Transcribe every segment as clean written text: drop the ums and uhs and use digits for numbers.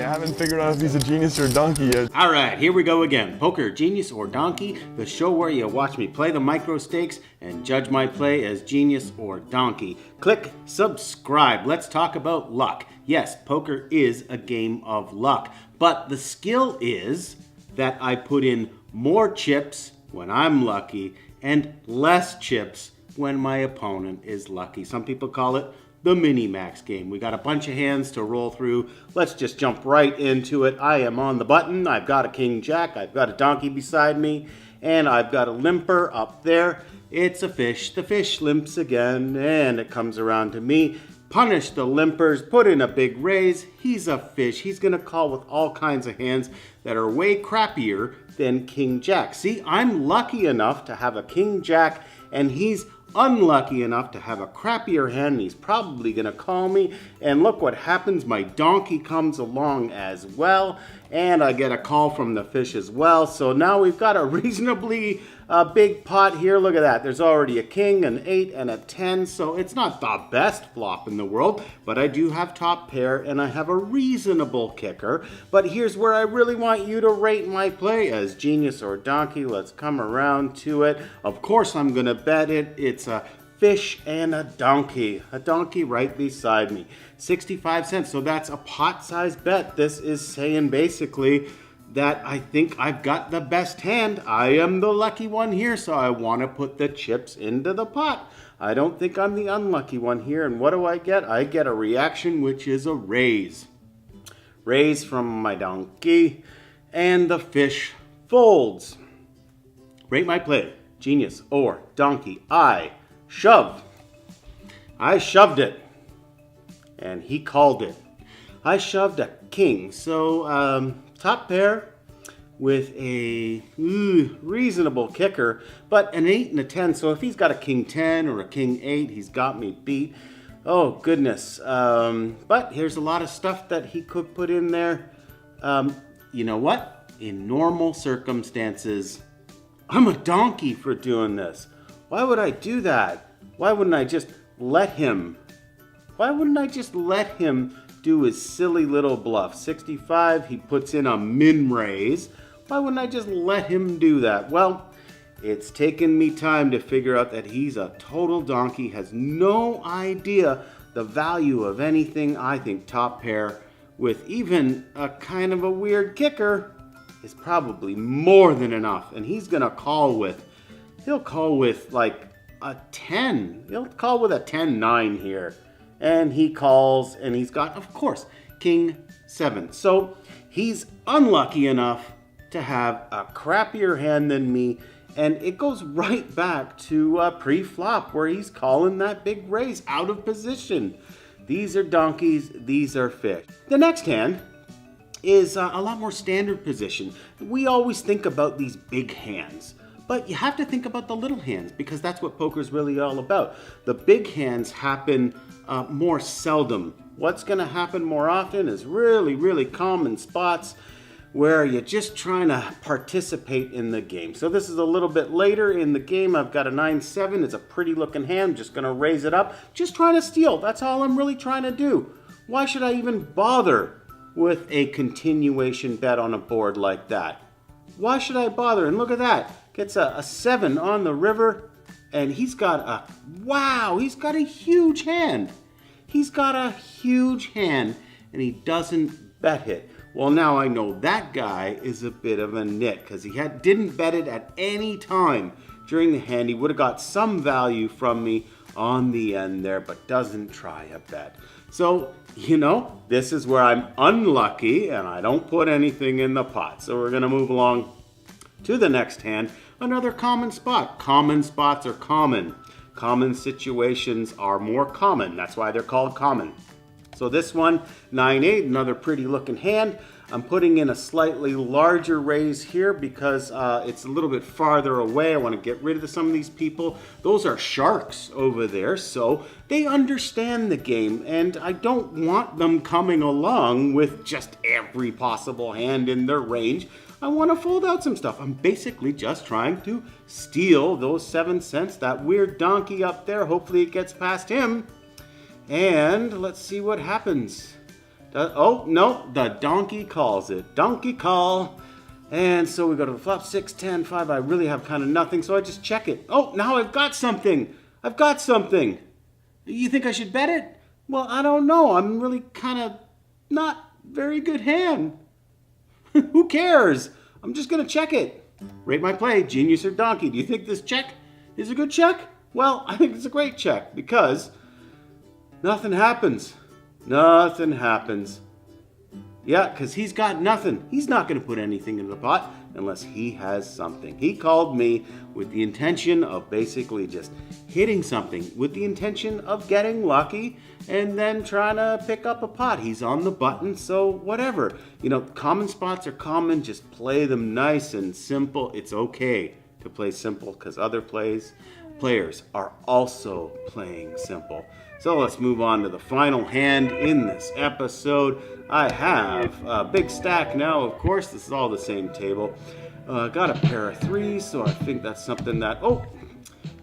I haven't figured out if he's a genius or a donkey yet. All right, here we go again. Poker, Genius, or Donkey, the show where you watch me play the micro stakes and judge my play as genius or donkey. Click subscribe. Let's talk about luck. Yes, poker is a game of luck, but the skill is that I put in more chips when I'm lucky and less chips when my opponent is lucky. Some people call it the mini-max game. We got a bunch of hands to roll through. Let's just jump right into it. I am on the button. I've got a king jack. I've got a donkey beside me. And I've got a limper up there. It's a fish. The fish limps again. And it comes around to me. Punish the limpers. Put in a big raise. He's a fish. He's going to call with all kinds of hands that are way crappier than king jack. See, I'm lucky enough to have a king jack. And he's unlucky enough to have a crappier hand, and he's probably gonna call me. And look what happens, my donkey comes along as well, and I get a call from the fish as well. So now we've got a reasonably big pot here. Look at that, there's already a king, an 8, and a 10, so it's not the best flop in the world, but I do have top pair, and I have a reasonable kicker. But here's where I really want you to rate my play as genius or donkey. Let's come around to it. Of course I'm gonna bet it. It's a fish and a donkey right beside me. 65 cents, so that's a pot-sized bet. This is saying basically that I think I've got the best hand. I am the lucky one here, so I want to put the chips into the pot. I don't think I'm the unlucky one here, and what do I get? I get a reaction, which is a raise. Raise from my donkey, and the fish folds. Rate my play, genius or donkey. I shoved it, and he called it. I shoved a king, so top pair with a reasonable kicker, but an 8 and a 10. So if he's got a king 10 or a king 8, he's got me beat. Oh, goodness. But here's a lot of stuff that he could put in there. You know what? In normal circumstances, I'm a donkey for doing this. Why would I do that? Why wouldn't I just let him? Why wouldn't I just let him do his silly little bluff? 65, he puts in a min raise. Why wouldn't I just let him do that? Well, it's taken me time to figure out that he's a total donkey, has no idea the value of anything. I think top pair with even a kind of a weird kicker is probably more than enough. And he's gonna he'll call with like a 10. He'll call with a 10-9 here. And he calls, and he's got, of course, king 7. So he's unlucky enough to have a crappier hand than me, and it goes right back to pre-flop where he's calling that big raise out of position. These are donkeys, these are fish. The next hand is a lot more standard position. We always think about these big hands, but you have to think about the little hands because that's what poker's really all about. The big hands happen more seldom. What's going to happen more often is really, really common spots where you're just trying to participate in the game. So this is a little bit later in the game. I've got a 9-7. It's a pretty looking hand. I'm just going to raise it up. Just trying to steal. That's all I'm really trying to do. Why should I even bother with a continuation bet on a board like that? Why should I bother? And look at that. Gets a 7 on the river. And he's got he's got a huge hand. He's got a huge hand, and he doesn't bet it. Well, now I know that guy is a bit of a nit, because he didn't bet it at any time during the hand. He would have got some value from me on the end there, but doesn't try a bet. So, this is where I'm unlucky, and I don't put anything in the pot. So we're going to move along to the next hand. Another common spot. Common spots are common. Common situations are more common. That's why they're called common. So this one, 9-8, another pretty looking hand. I'm putting in a slightly larger raise here because it's a little bit farther away. I want to get rid of some of these people. Those are sharks over there, so they understand the game, and I don't want them coming along with just every possible hand in their range. I want to fold out some stuff. I'm basically just trying to steal those 7 cents, that weird donkey up there. Hopefully it gets past him. And let's see what happens. Oh, no, the donkey calls it. Donkey call. And so we go to the flop, 6, 10, 5. I really have kind of nothing, so I just check it. Oh, now I've got something. I've got something. You think I should bet it? Well, I don't know. I'm really kind of not very good hand. Who cares? I'm just going to check it. Rate my play, genius or donkey. Do you think this check is a good check? Well, I think it's a great check because nothing happens. Nothing happens. Yeah, because he's got nothing. He's not going to put anything in the pot unless he has something. He called me with the intention of basically just hitting something, with the intention of getting lucky and then trying to pick up a pot. He's on the button, so whatever. You know, common spots are common. Just play them nice and simple. It's okay to play simple because other players are also playing simple. So let's move on to the final hand in this episode. I have a big stack now, of course. This is all the same table. Got a pair of 3s, so I think that's something that,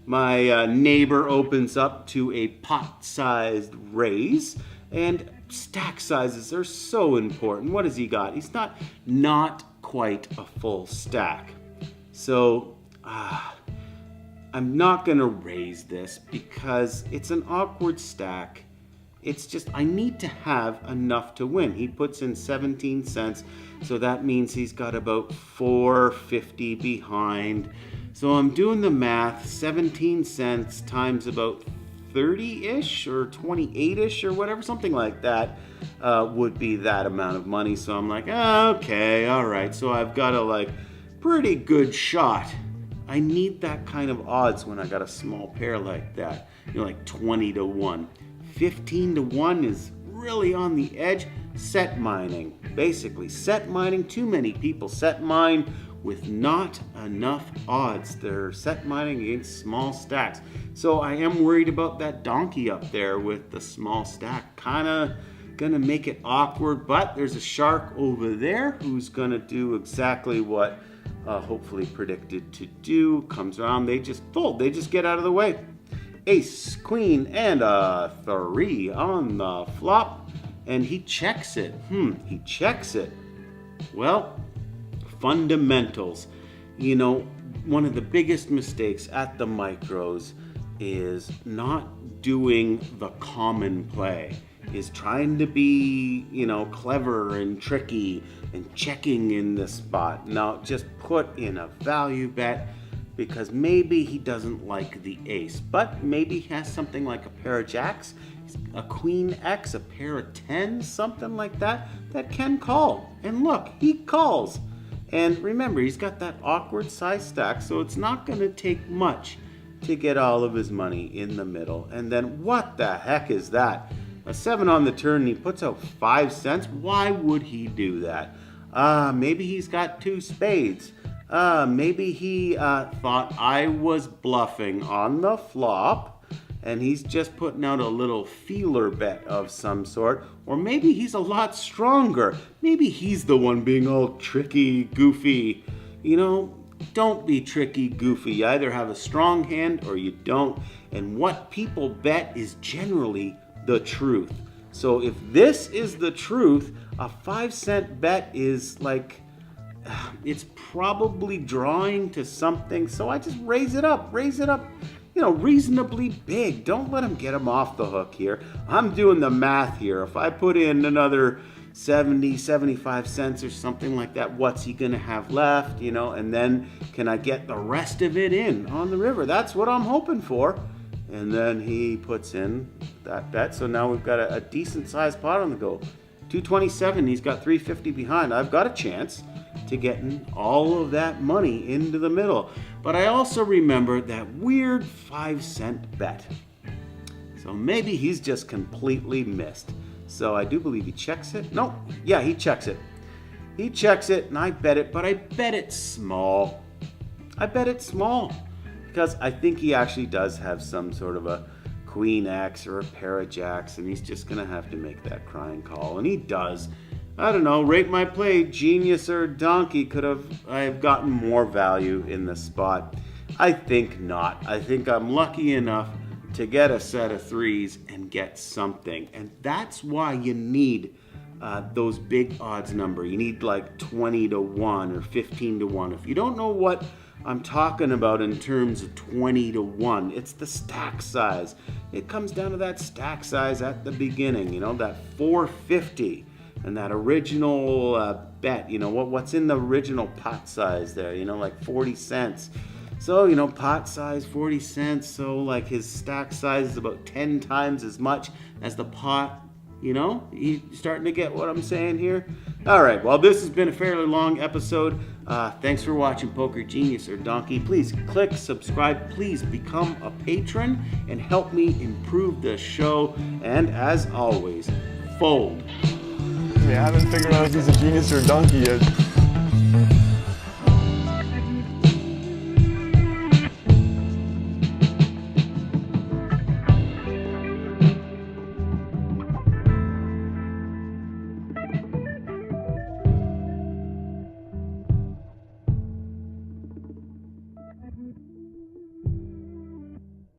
my neighbor opens up to a pot-sized raise. And stack sizes are so important. What has he got? He's not quite a full stack. So, I'm not going to raise this because it's an awkward stack. It's just, I need to have enough to win. He puts in 17 cents, so that means he's got about 4.50 behind. So I'm doing the math, 17 cents times about 30-ish or 28-ish or whatever, something like that would be that amount of money. So I'm like, okay, all right. So I've got a pretty good shot. I need that kind of odds when I got a small pair like that, like 20 to 1. 15 to 1 is really on the edge. Set mining, basically. Set mining, too many people set mine with not enough odds. They're set mining against small stacks. So I am worried about that donkey up there with the small stack. Kind of gonna make it awkward, but there's a shark over there who's gonna do exactly what hopefully predicted to do. Comes around, they just fold. They just get out of the way. Ace, queen, and a 3 on the flop. And he checks it. He checks it. Well, fundamentals. You know, one of the biggest mistakes at the micros is not doing the common play. Is trying to be, clever and tricky and checking in the spot. Now, just put in a value bet because maybe he doesn't like the ace, but maybe he has something like a pair of jacks, a queen X, a pair of 10s, something like that can call. And look, he calls. And remember, he's got that awkward size stack, so it's not going to take much to get all of his money in the middle. And then what the heck is that? A 7 on the turn, and he puts out 5 cents. Why would he do that? Maybe he's got 2 spades. Maybe he thought I was bluffing on the flop, and he's just putting out a little feeler bet of some sort. Or maybe he's a lot stronger. Maybe he's the one being all tricky, goofy. Don't be tricky, goofy. You either have a strong hand or you don't. And what people bet is generally the truth. So if this is the truth, a 5-cent bet is it's probably drawing to something. So I just raise it up, reasonably big. Don't let him get him off the hook here. I'm doing the math here. If I put in another 70, 75 cents or something like that, what's he gonna have left, and then can I get the rest of it in on the river? That's what I'm hoping for. And then he puts in that bet. So now we've got a decent sized pot on the go. 227, he's got 350 behind. I've got a chance to getting all of that money into the middle. But I also remember that weird 5-cent bet. So maybe he's just completely missed. So I do believe he checks it. No, yeah, he checks it. He checks it and I bet it, but I bet it small. Because I think he actually does have some sort of a queen X or a pair of jacks, and he's just going to have to make that crying call. And he does. I don't know, rate my play, genius or donkey. I have gotten more value in the spot? I think not. I think I'm lucky enough to get a set of 3s and get something. And that's why you need those big odds number. You need like 20 to 1 or 15 to 1. If you don't know what I'm talking about in terms of 20 to 1, it's the stack size. It comes down to that stack size at the beginning, you know, that 450 and that original bet, you know, what's in the original pot size there, you know, like 40 cents. So, you know, pot size 40 cents, so like his stack size is about 10 times as much as the pot. You know, you starting to get what I'm saying here? All right, well, this has been a fairly long episode. Thanks for watching Poker Genius or Donkey. Please click subscribe. Please become a patron and help me improve the show. And as always, fold. I mean, I haven't figured out if he's a genius or a donkey yet.